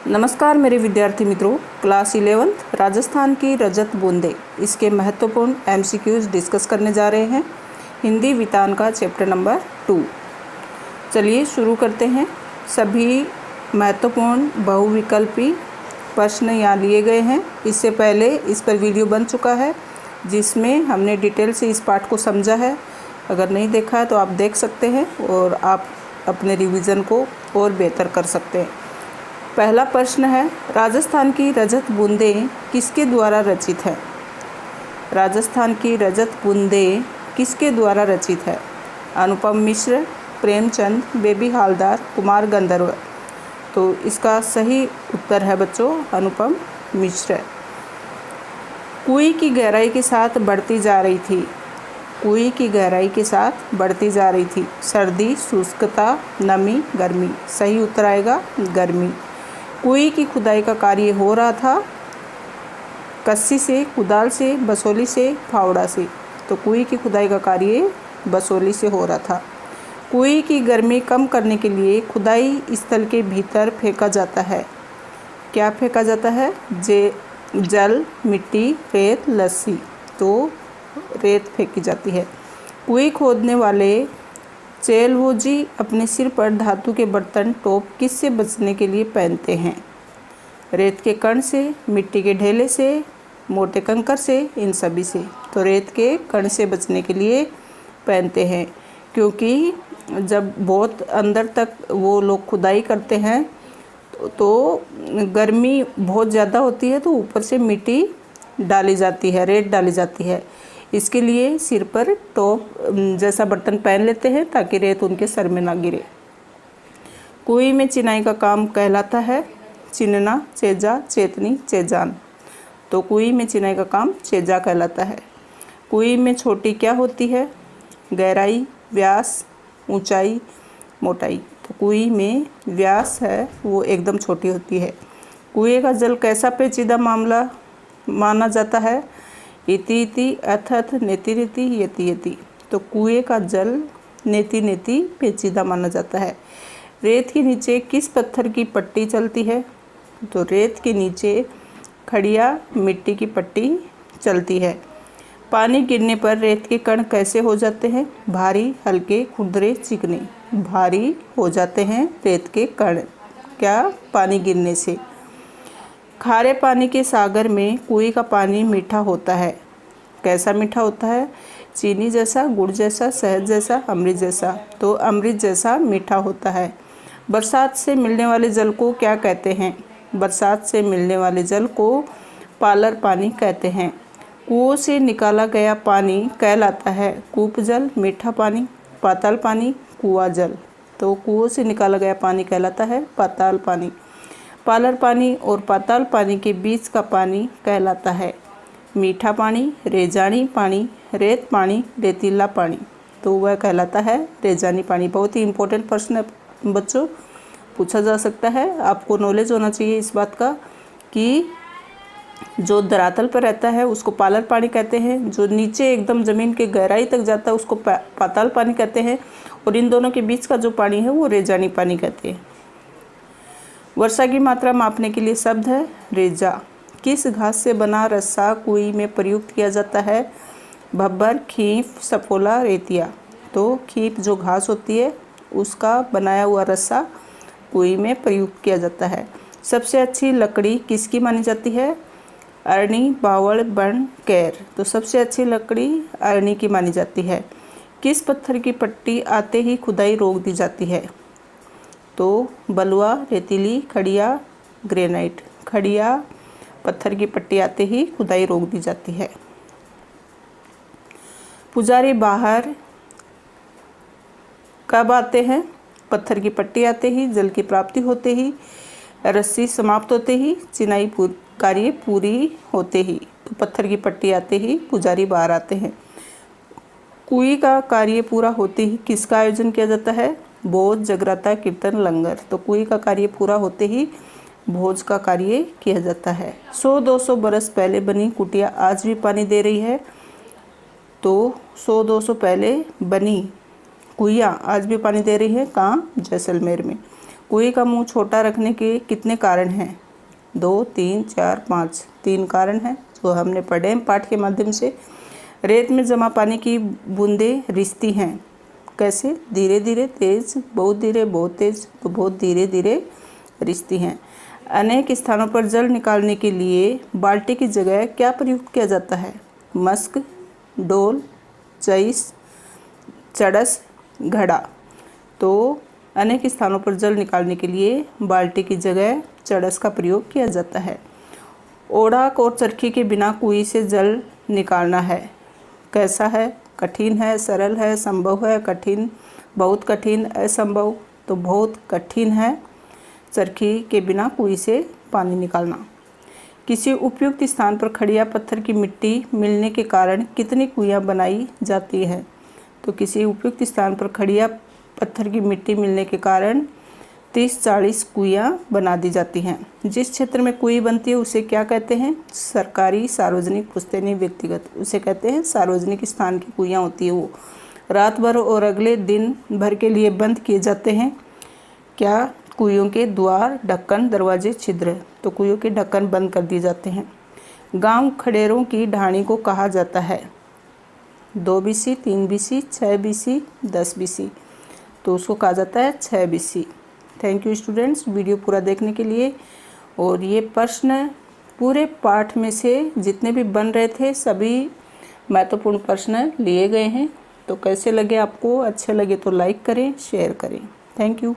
नमस्कार मेरे विद्यार्थी मित्रों, क्लास 11th राजस्थान की रजत बूंदे इसके महत्वपूर्ण एमसीक्यूज डिस्कस करने जा रहे हैं। हिंदी वितान का चैप्टर नंबर 2। चलिए शुरू करते हैं। सभी महत्वपूर्ण बहुविकल्पी प्रश्न यहाँ लिए गए हैं। इससे पहले इस पर वीडियो बन चुका है जिसमें हमने डिटेल से इस पाठ को समझा है। अगर नहीं देखा है तो आप देख सकते हैं और आप अपने रिवीजन को और बेहतर कर सकते हैं। पहला प्रश्न है, राजस्थान की रजत बूंदें किसके द्वारा रचित है? राजस्थान की रजत बूंदें किसके द्वारा रचित है? अनुपम मिश्र, प्रेमचंद, बेबी हालदार, कुमार गंधर्व। तो इसका सही उत्तर है बच्चों अनुपम मिश्र। कुएं की गहराई के साथ बढ़ती जा रही थी। कुएं की गहराई के साथ बढ़ती जा रही थी। सर्दी, शुष्कता, नमी, गर्मी। सही उत्तर आएगा गर्मी। कुएं की खुदाई का कार्य हो रहा था कस्सी से, कुदाल से, बसोली से, फावड़ा से। तो कुएं की खुदाई का कार्य बसोली से हो रहा था। कुएं की गर्मी कम करने के लिए खुदाई स्थल के भीतर फेंका जाता है। क्या फेंका जाता है? जल, मिट्टी, रेत, लस्सी। तो रेत फेंकी जाती है। कुएं खोदने वाले चेलवोजी अपने सिर पर धातु के बर्तन टोप किससे बचने के लिए पहनते हैं? रेत के कण से, मिट्टी के ढेले से, मोटे कंकर से, इन सभी से। तो रेत के कण से बचने के लिए पहनते हैं, क्योंकि जब बहुत अंदर तक वो लोग खुदाई करते हैं तो गर्मी बहुत ज़्यादा होती है, तो ऊपर से मिट्टी डाली जाती है, रेत डाली जाती है। इसके लिए सिर पर टोप जैसा बर्तन पहन लेते हैं ताकि रेत उनके सर में ना गिरे। कुएं में चिनाई का काम कहलाता है चिनना, चेजा, चेतनी, चेजान। तो कुएं में चिनाई का काम चेजा कहलाता है। कुएं में छोटी क्या होती है? गहराई, व्यास, ऊंचाई, मोटाई। तो कुएं में व्यास है वो एकदम छोटी होती है। कुएं का जल कैसा पेचीदा मामला माना जाता है? इति इति, अथ अथ, नेति नेति, यति यति। तो कुएं का जल नेति नेति पेचीदा माना जाता है। रेत के नीचे किस पत्थर की पट्टी चलती है? तो रेत के नीचे खड़िया मिट्टी की पट्टी चलती है। पानी गिरने पर रेत के कण कैसे हो जाते हैं? भारी, हल्के, खुरदरे, चिकने। भारी हो जाते हैं रेत के कण। क्या? पानी गिरने से। खारे पानी के सागर में कुएं का पानी मीठा होता है। कैसा मीठा होता है? चीनी जैसा, गुड़ जैसा, शहद जैसा, अमृत जैसा। तो अमृत जैसा मीठा होता है। बरसात से मिलने वाले जल को क्या कहते हैं? बरसात से मिलने वाले जल को पालर पानी कहते हैं। कुओं से निकाला गया पानी कहलाता है कूप जल, मीठा पानी, पाताल पानी, कुआं जल। तो कुओं से निकाला गया पानी कहलाता है पाताल पानी। पालर पानी और पाताल पानी के बीच का पानी कहलाता है मीठा पानी, रेजानी पानी, रेत पानी, रेतीला पानी। तो वह कहलाता है रेजानी पानी। बहुत ही इम्पोर्टेंट प्रश्न बच्चों पूछा जा सकता है। आपको नॉलेज होना चाहिए इस बात का कि जो धरातल पर रहता है उसको पालर पानी कहते हैं, जो नीचे एकदम ज़मीन के गहराई तक जाता है उसको पाताल पानी कहते हैं, और इन दोनों के बीच का जो पानी है वो रेजानी पानी कहते हैं। वर्षा की मात्रा मापने के लिए शब्द है रेजा। किस घास से बना रस्सा कुएं में प्रयुक्त किया जाता है? भब्बर, खींफ, सफोला, रेतिया। तो खींफ जो घास होती है उसका बनाया हुआ रस्सा कुएं में प्रयुक्त किया जाता है। सबसे अच्छी लकड़ी किसकी मानी जाती है? अरणी, बावड़, बन, कैर। तो सबसे अच्छी लकड़ी अरणी की मानी जाती है। किस पत्थर की पट्टी आते ही खुदाई रोक दी जाती है? तो बलुआ, रेतीली, खड़िया, ग्रेनाइट। खड़िया पत्थर की पट्टी आते ही खुदाई रोक दी जाती है। पुजारी बाहर कब आते हैं? पत्थर की पट्टी आते ही, जल की प्राप्ति होते ही, रस्सी समाप्त होते ही, चिनाई कार्य पूरी होते ही। तो पत्थर की पट्टी आते ही पुजारी बाहर आते हैं। कुएं का कार्य पूरा होते ही किसका आयोजन किया जाता है? भोज, जगराता, कीर्तन, लंगर। तो कुएं का कार्य पूरा होते ही भोज का कार्य किया जाता है। 100-200 बरस पहले बनी कुटिया आज भी पानी दे रही है। तो 100-200 पहले बनी कुइयाँ आज भी पानी दे रही है। कहाँ? जैसलमेर में। कुएं का मुंह छोटा रखने के कितने कारण हैं? 2, 3, 4, 5। 3 कारण हैं जो हमने पढ़े हैं पाठ के माध्यम से। रेत में जमा पानी की बूंदें रिसती हैं। कैसे? धीरे धीरे, तेज, बहुत धीरे, बहुत तेज, तो बहुत धीरे धीरे रिसती हैं। अनेक स्थानों पर जल निकालने के लिए बाल्टी की जगह क्या प्रयुक्त किया जाता है? मस्क, डोल, चईस, चड़स, घड़ा। तो अनेक स्थानों पर जल निकालने के लिए बाल्टी की जगह चड़स का प्रयोग किया जाता है। ओढ़ाक और चरखी के बिना कुएं से जल निकालना है। कैसा है? कठिन है, सरल है, संभव है, कठिन, बहुत कठिन, असंभव। तो बहुत कठिन है चरखी के बिना कुएं से पानी निकालना। किसी उपयुक्त स्थान पर खड़िया पत्थर की मिट्टी मिलने के कारण कितनी कुएं बनाई जाती हैं? तो किसी उपयुक्त स्थान पर खड़िया पत्थर की मिट्टी मिलने के कारण 30-40 कुएं बना दी जाती हैं। जिस क्षेत्र में कुएं बनती है उसे क्या कहते हैं? सरकारी, सार्वजनिक, पुश्तैनी, व्यक्तिगत। उसे कहते हैं सार्वजनिक स्थान की कुएं होती है वो। रात भर और अगले दिन भर के लिए बंद किए जाते हैं। क्या? कुएं के द्वार, ढक्कन, दरवाजे, छिद्र। तो कुएं के ढक्कन बंद कर दिए जाते हैं। गांव खड़ेरों की ढाणी को कहा जाता है? 2 BC, 3 BC, 6 BC, 10 BC। तो उसको कहा जाता है 6 BC। Thank you students video पूरा देखने के लिए। और ये प्रश्न पूरे पाठ में से जितने भी बन रहे थे सभी महत्वपूर्ण प्रश्न लिए गए हैं। तो कैसे लगे आपको? अच्छे लगे तो लाइक करें, शेयर करें। Thank you.